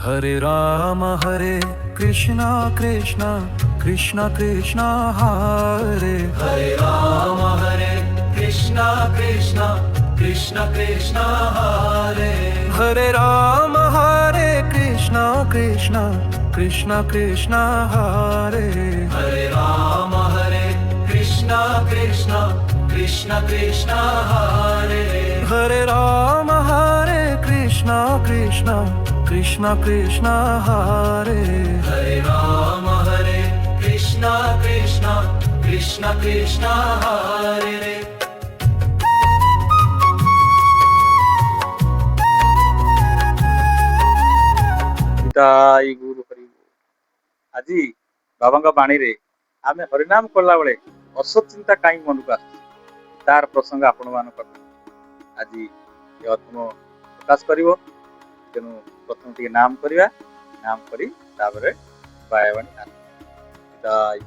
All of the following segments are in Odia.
हरे कृष्णा कृष्णा कृष्णा कृष्णा हरे राम हरे कृष्णा कृष्णा कृष्णा कृष्णा हरे राम हरे कृष्णा कृष्णा कृष्णा कृष्णा हरे राम हरे कृष्णा कृष्णा कृष्णा कृष्णा हरे राम हरे कृष्णा कृष्णा कृष्णा कृष्णा हरे राम हरे कृष्णा कृष्णा कृष्णा कृष्णा हरे। ତାଇ ଗୁରୁ ହରି। ଆଜି ବାବାଙ୍କ ବାଣୀରେ ଆମେ ହରିନାମ କଲା ବେଳେ ଅସତ୍ ଚିନ୍ତା କାହିଁକି ମନକୁ ଆସୁଛି ତାର ପ୍ରସଙ୍ଗ ଆପଣମାନଙ୍କ ଆଜି ଏ ଅଧମ ପ୍ରକାଶ କରିବ। ତେଣୁ ପ୍ରଥମେ ଟିକେ ନାମ କରିବା, ନାମ କରି ତାପରେ ବାୟାବାଣୀ ତାଇ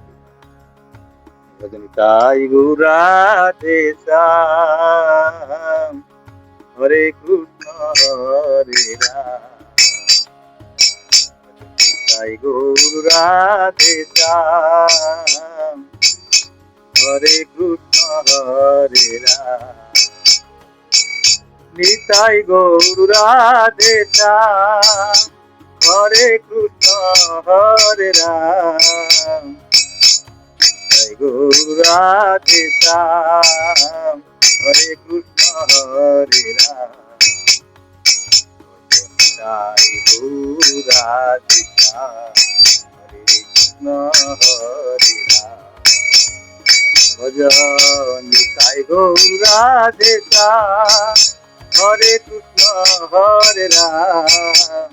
ଭଜନ ତାଇ ଗୁରୁ ରାଧେ ଶ୍ୟାମ ହରେ କୃଷ୍ଣ ହରେ ରାମ তাই গৌর রাধে শ্যাম হরে কৃষ্ণ হরে রাম নিতাই গৌর রাধে শ্যাম হরে কৃষ্ণ হরে রাম তাই গৌর রাধে শ্যাম হরে কৃষ্ণ হরে রাম তাই গৌর রাধে শ্যাম হরে কৃষ্ণ হরে রাম ভজন নিতাই গৌর রাধে শ্যাম হরে কৃষ্ণ হরে রাম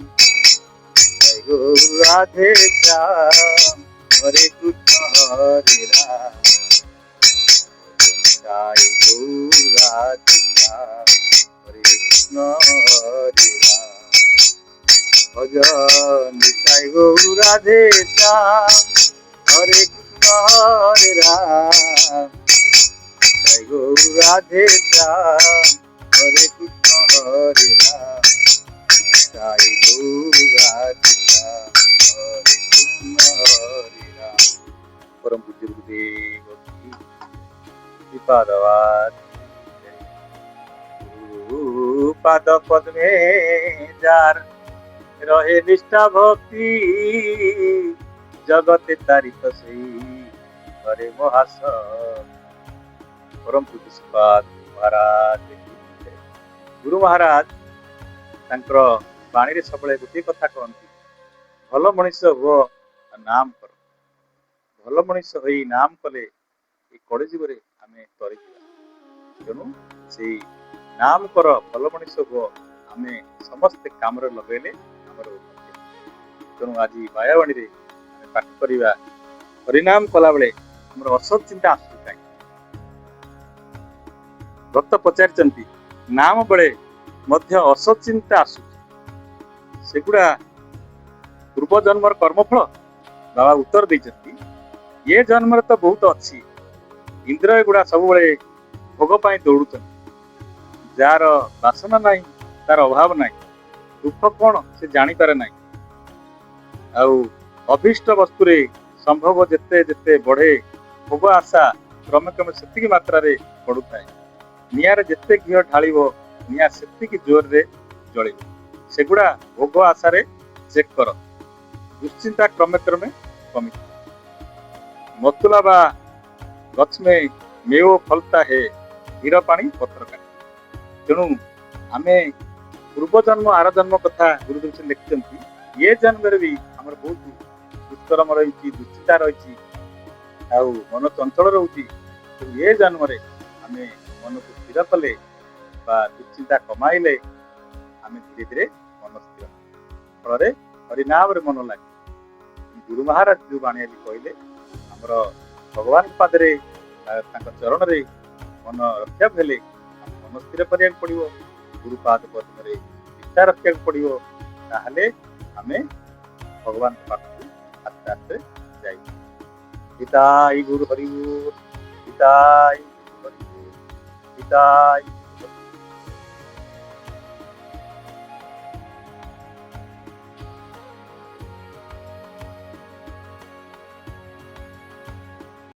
জয় গৌর রাধে শ্যাম হরে কৃষ্ণ হরে রাম জয় গৌর রাধে শ্যাম হরে কৃষ্ণ হরে রাম ভজন নিতাই গৌর রাধে শ্যাম হরে কৃষ্ণ হরে রাম জয় গৌর রাধে শ্যাম হরে কৃষ্ণ হরে রাম জয় গৌর রাধে শ্যাম হরে কৃষ্ণ হরে রাম। পরম পূজ্য গুরুদেব শ্রীপাদবাদ গুরু পাদ পদ্মে যার রহে নিষ্ঠা ভক্তি জগতে তারিত সেই হরে মহাস। ପରମ ପୂଜ୍ୟ ଶ୍ରୀପାଦ ମହାରାଜ ଗୁରୁ ମହାରାଜ ତାଙ୍କର ବାଣୀରେ ସବୁବେଳେ ଗୋଟିଏ କଥା କହନ୍ତି, ଭଲ ମଣିଷ ହୁଅ ନାମ କର। ଭଲ ମଣିଷ ହୋଇ ନାମ କଲେ ଏ କଳିଯୁଗରେ ଆମେ ତରିଯିବା। ତେଣୁ ସେଇ ନାମ କର, ଭଲ ମଣିଷ ହୁଅ, ଆମେ ସମସ୍ତେ କାମରେ ଲଗେଇଲେ ଆମର ଉନ୍ନତି। ତେଣୁ ଆଜି ବାୟାବାଣୀରେ ଆମେ ପାଠ କରିବା ହରିନାମ କଲାବେଳେ ଆମର ଅସତ୍ ଚିନ୍ତା ଆସୁଛି କାହିଁକି? ଭକ୍ତ ପଚାରିଛନ୍ତି ନାମ ବେଳେ ମଧ୍ୟ ଅସତ୍ ଚିନ୍ତା ଆସୁଛି, ସେଗୁଡା ପୂର୍ବ ଜନ୍ମର କର୍ମଫଳ? ବାବା ଉତ୍ତର ଦେଇଛନ୍ତି, ଏ ଜନ୍ମରେ ତ ବହୁତ ଅଛି, ଇନ୍ଦ୍ରିୟ ଗୁଡା ସବୁବେଳେ ଭୋଗ ପାଇଁ ଦୌଡୁଛନ୍ତି। ଯାହାର ବାସନା ନାହିଁ ତାର ଅଭାବ ନାହିଁ, ଦୁଃଖ କଣ ସେ ଜାଣିପାରେ ନାହିଁ। ଆଉ ଅଭୀଷ୍ଟ ବସ୍ତୁରେ ସମ୍ଭୋଗ ଯେତେ ଯେତେ ବଢେ, ଭୋଗ ଆଶା କ୍ରମେ କ୍ରମେ ସେତିକି ମାତ୍ରାରେ ବଢୁଥାଏ। ନିଆଁରେ ଯେତେ ଘିଅ ଢାଳିବ ନିଆଁ ସେତିକି ଜୋରରେ ଜଳିବ। ସେଗୁଡା ଭୋଗ ଆଶାରେ ଚେକ୍ କର, ଦୁଶ୍ଚିନ୍ତା କ୍ରମେ କ୍ରମେ କମିଥାଏ। ମତୁଲା ବା ଗଛ ମେ ମେଓ ଫଲତା ହେ, ଧୀର ପାଣି ପଥର କାଟେ। ତେଣୁ ଆମେ ପୂର୍ବ ଜନ୍ମ ଆର ଜନ୍ମ କଥା ଗୁରୁଦେବ ଲେଖିଛନ୍ତି, ଏ ଜନ୍ମରେ ବି ଆମର ବହୁତ ଦୁଷ୍କର୍ମ ରହିଛି, ଦୁଶ୍ଚିନ୍ତା ରହିଛି, ଆଉ ମନ ଚଞ୍ଚଳ ରହୁଛି। ଏ ଜନ୍ମରେ ଆମେ ମନକୁ ସ୍ଥିର କଲେ ବା ଦୁଶ୍ଚିନ୍ତା କମାଇଲେ ଆମେ ଧୀରେ ଧୀରେ ମନ ସ୍ଥିର, ଫଳରେ ହରିନାମରେ ମନ ଲାଗେ। ଗୁରୁ ମହାରାଜ ଯୋଉ ବାଣୀ ଆଜି କହିଲେ, ଆମର ଭଗବାନଙ୍କ ପାଦରେ ତାଙ୍କ ଚରଣରେ ମନ ରଖିବାକୁ ହେଲେ ମନ ସ୍ଥିର କରିବାକୁ ପଡିବ, ଗୁରୁପାଦ ପଦ୍ମରେ ଚିନ୍ତା ରଖିବାକୁ ପଡିବ। ତାହେଲେ ଆମେ ଭଗବାନଙ୍କ ପାଖକୁ ଆସ୍ତେ ଆସ୍ତେ ଯାଇବୁ। ପିତାଇ ଗୁରୁ ହରି, ପିତାଇ ଗୁରୁ ହରି, ପିତାଇ